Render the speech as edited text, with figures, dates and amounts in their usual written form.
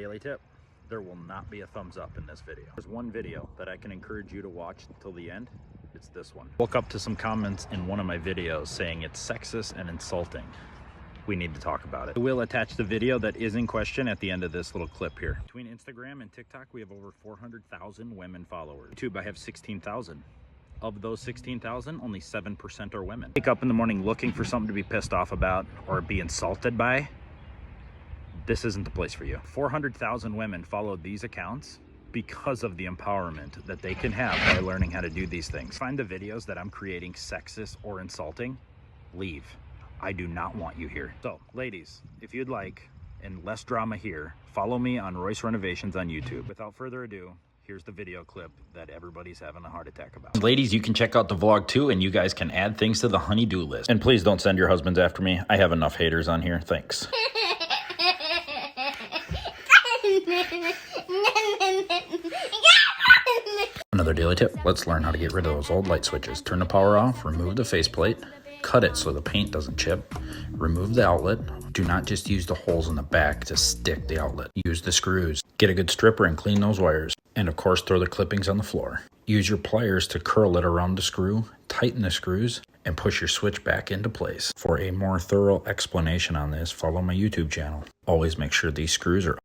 Daily tip, there will not be a thumbs up in this video. There's one video that I can encourage you to watch till the end. It's this one. Woke up to some comments in one of my videos saying it's sexist and insulting. We need to talk about it. I will attach the video that is in question at the end of this little clip here. Between Instagram and TikTok, we have over 400,000 women followers. YouTube, I have 16,000. Of those 16,000, only 7% are women. Wake up in the morning looking for something to be pissed off about or be insulted by. This isn't the place for you. 400,000 women follow these accounts because of the empowerment that they can have by learning how to do these things. Find the videos that I'm creating sexist or insulting, leave. I do not want you here. So, ladies, if you'd like, and less drama here, follow me on Royce Renovations on YouTube. Without further ado, here's the video clip that everybody's having a heart attack about. Ladies, you can check out the vlog too, and you guys can add things to the honey-do list. And please don't send your husbands after me. I have enough haters on here. Thanks. Another daily tip. Let's learn how to get rid of those old light switches. Turn the power off, remove the faceplate, cut it so the paint doesn't chip, remove the outlet. Do not just use the holes in the back to stick the outlet. Use the screws. Get a good stripper and clean those wires. And of course, throw the clippings on the floor. Use your pliers to curl it around the screw, tighten the screws, and push your switch back into place. For a more thorough explanation on this, follow my YouTube channel. Always make sure these screws are